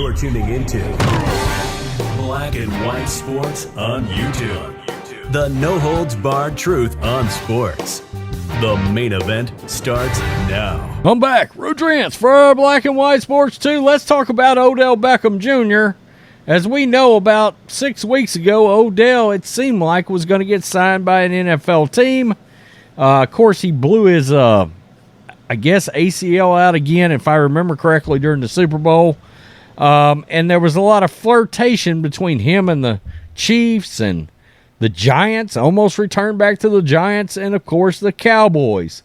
You're tuning into Black and White Sports on YouTube. The no-holds-barred truth on sports. The main event starts now. I'm back. Rodrance for Black and White Sports 2. Let's talk about Odell Beckham Jr. As we know, about 6 weeks ago, Odell, it seemed like, was going to get signed by an NFL team. Of course, he blew his, ACL out again, if I remember correctly, during the Super Bowl. And there was a lot of flirtation between him and the Chiefs and the Giants. Almost returned back to the Giants and, of course, the Cowboys.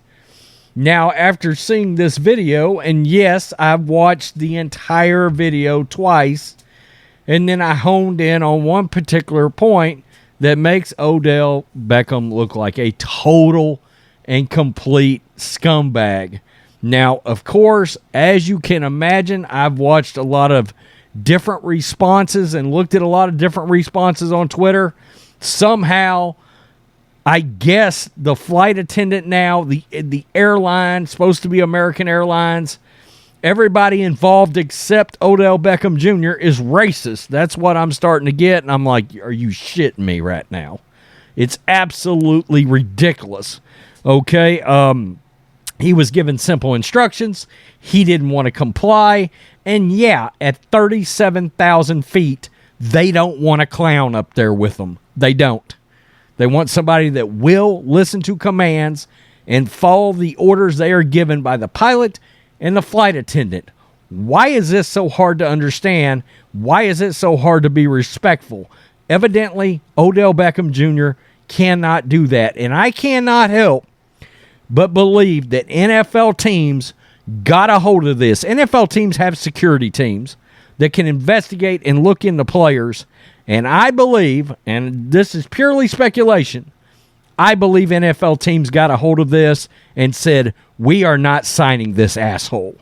Now, after seeing this video, and yes, I've watched the entire video twice, and then I honed in on one particular point that makes Odell Beckham look like a total and complete scumbag. Now, of course, as you can imagine, I've watched a lot of different responses and looked at a lot of different responses on Twitter. Somehow, I guess the flight attendant now, the airline, supposed to be American Airlines, everybody involved except Odell Beckham Jr. is racist. That's what I'm starting to get, and I'm like, are you shitting me right now? It's absolutely ridiculous. Okay, he was given simple instructions. He didn't want to comply. And yeah, at 37,000 feet, they don't want a clown up there with them. They don't. They want somebody that will listen to commands and follow the orders they are given by the pilot and the flight attendant. Why is this so hard to understand? Why is it so hard to be respectful? Evidently, Odell Beckham Jr. cannot do that. And I cannot help but believe that NFL teams got a hold of this. NFL teams have security teams that can investigate and look into players. And I believe, and this is purely speculation, I believe NFL teams got a hold of this and said, we are not signing this asshole.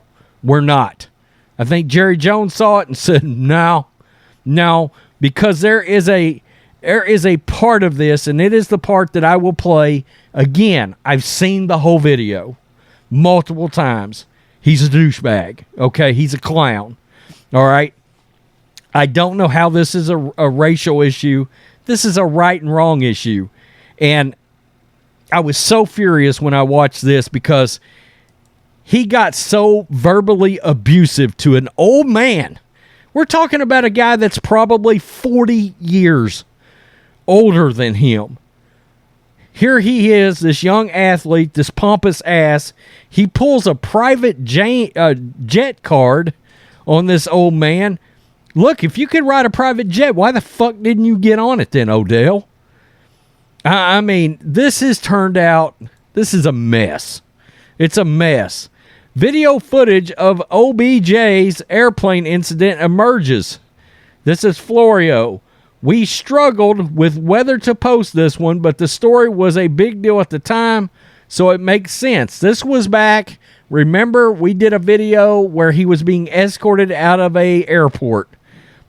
We're not. I think Jerry Jones saw it and said, no, because there is a part of this, and it is the part that I will play. Again, I've seen the whole video multiple times. He's a douchebag, okay? He's a clown, all right? I don't know how this is a racial issue. This is a right and wrong issue. And I was so furious when I watched this because he got so verbally abusive to an old man. We're talking about a guy that's probably 40 years older than him. Here he is, this young athlete, this pompous ass. He pulls a private jet card on this old man. Look, if you could ride a private jet, why the fuck didn't you get on it then, Odell? I mean, this has turned out, this is a mess. It's a mess. Video footage of OBJ's airplane incident emerges. This is Florio. We struggled with whether to post this one, but the story was a big deal at the time, so it makes sense. This was back, remember, we did a video where he was being escorted out of a airport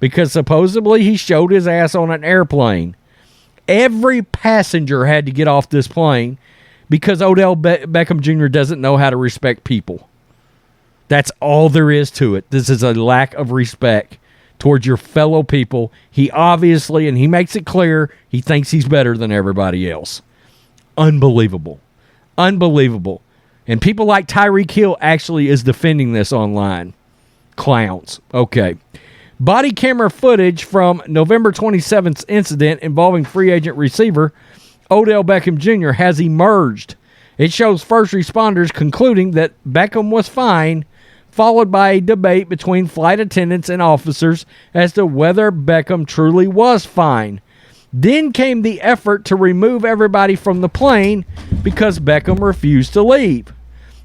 because supposedly he showed his ass on an airplane. Every passenger had to get off this plane because Odell Beckham Jr. doesn't know how to respect people. That's all there is to it. This is a lack of respect towards your fellow people. He obviously, and he makes it clear, he thinks he's better than everybody else. Unbelievable. Unbelievable. And people like Tyreek Hill actually is defending this online. Clowns. Okay. Body camera footage from November 27th incident involving free agent receiver Odell Beckham Jr. has emerged. It shows first responders concluding that Beckham was fine, followed by a debate between flight attendants and officers as to whether Beckham truly was fine. Then came the effort to remove everybody from the plane because Beckham refused to leave.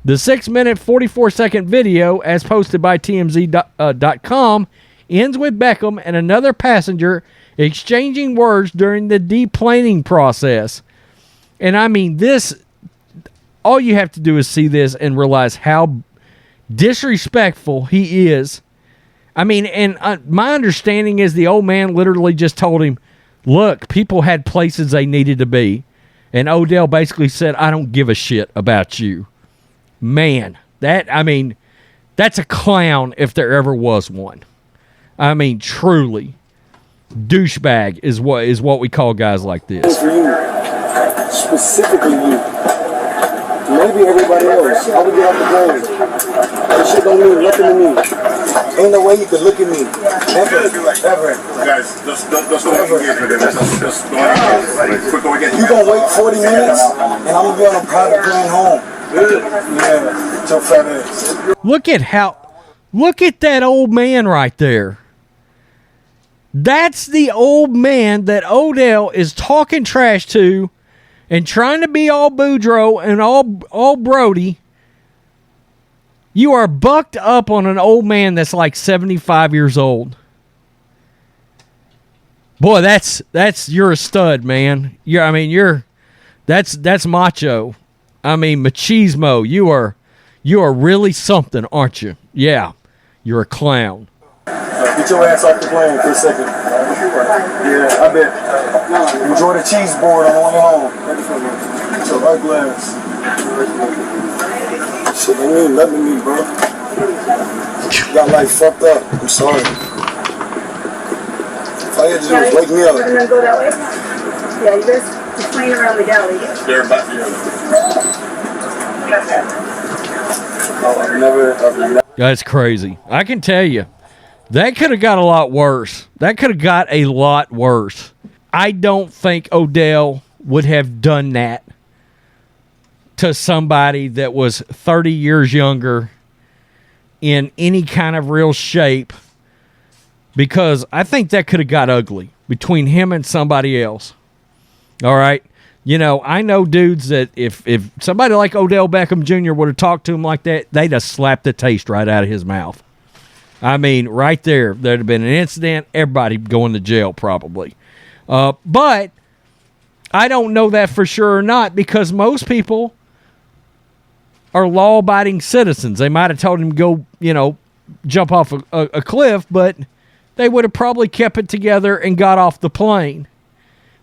The 6-minute, 44-second video, as posted by TMZ.com, ends with Beckham and another passenger exchanging words during the deplaning process. And I mean, this, all you have to do is see this and realize how disrespectful he is. I mean, and my understanding is the old man literally just told him, look, people had places they needed to be. And Odell basically said, I don't give a shit about you. Man, that's a clown if there ever was one. I mean, truly, douchebag is what we call guys like this. For you, specifically you. Maybe everybody else. I would get off the plane. That shit don't mean nothing to me. Ain't no way you can look at me. Ever. Guys, just don't engage with it. Just don't engage. Quick, go again. You gonna wait 40 minutes, and I'm gonna be on a private plane home. Yeah, your fat ass. Look at that old man right there. That's the old man that Odell is talking trash to and trying to be all Boudreaux and all Brody. You are bucked up on an old man that's like 75 years old. Boy, you're a stud, man. That's macho. I mean, machismo. You are really something, aren't you? Yeah, you're a clown. Get your ass off the plane for a second. Yeah, I bet. Enjoy the cheese board on the way home. Get your ugly ass. Shit, they mean nothing to me, bro. Got life fucked up. I'm sorry. If I had to do is wake me up. We're gonna go that way? Yeah, you guys just playing around the galley. They're about to I've never. That's crazy. I can tell you, that could have got a lot worse. I don't think Odell would have done that to somebody that was 30 years younger in any kind of real shape, because I think that could have got ugly between him and somebody else. All right? You know, I know dudes that if somebody like Odell Beckham Jr. would have talked to him like that, they'd have slapped the taste right out of his mouth. I mean, right there, there'd have been an incident, everybody going to jail probably. But I don't know that for sure or not, because most people are law-abiding citizens. They might have told him to go, jump off a cliff, but they would have probably kept it together and got off the plane.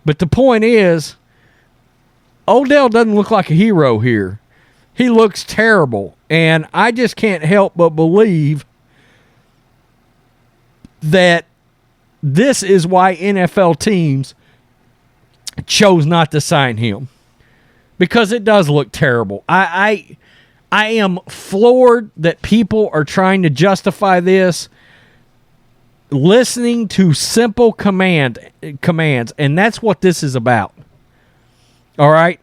But the point is, Odell doesn't look like a hero here. He looks terrible, and I just can't help but believe that this is why NFL teams chose not to sign him, because it does look terrible. I am floored that people are trying to justify this listening to simple commands, and that's what this is about. All right?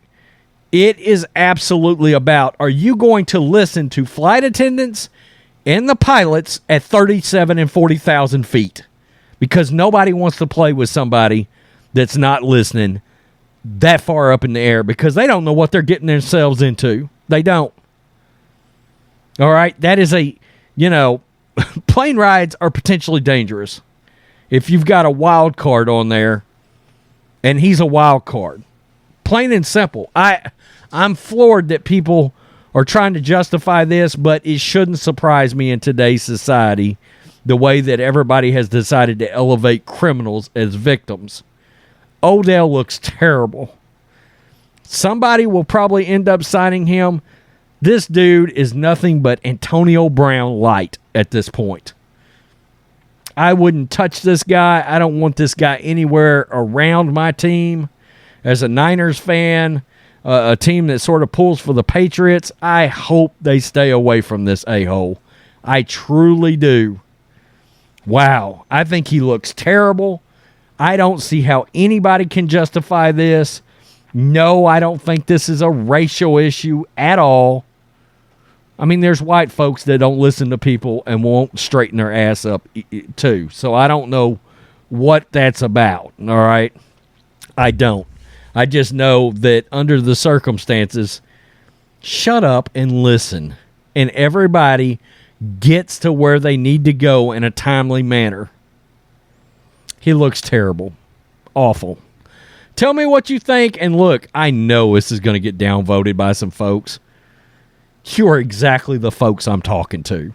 It is absolutely about, are you going to listen to flight attendants and the pilots at 37 and 40,000 feet? Because nobody wants to play with somebody that's not listening that far up in the air, because they don't know what they're getting themselves into. They don't. All right? That is plane rides are potentially dangerous if you've got a wild card on there, and he's a wild card. Plain and simple. I'm floored that people are trying to justify this, but it shouldn't surprise me in today's society, the way that everybody has decided to elevate criminals as victims. Odell looks terrible. Somebody will probably end up signing him. This dude is nothing but Antonio Brown light at this point. I wouldn't touch this guy. I don't want this guy anywhere around my team. As a Niners fan, a team that sort of pulls for the Patriots, I hope they stay away from this a-hole. I truly do. Wow, I think he looks terrible. I don't see how anybody can justify this. No, I don't think this is a racial issue at all. I mean, there's white folks that don't listen to people and won't straighten their ass up too. So I don't know what that's about, all right? I don't. I just know that under the circumstances, shut up and listen. And everybody gets to where they need to go in a timely manner. He looks terrible. Awful. Tell me what you think. And look, I know this is going to get downvoted by some folks. You are exactly the folks I'm talking to.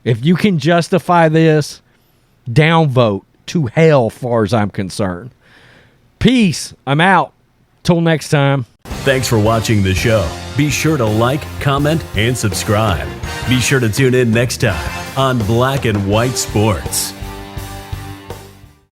If you can justify this, downvote to hell, far as I'm concerned. Peace. I'm out. Till next time. Thanks for watching the show. Be sure to like, comment, and subscribe. Be sure to tune in next time on Black and White Sports.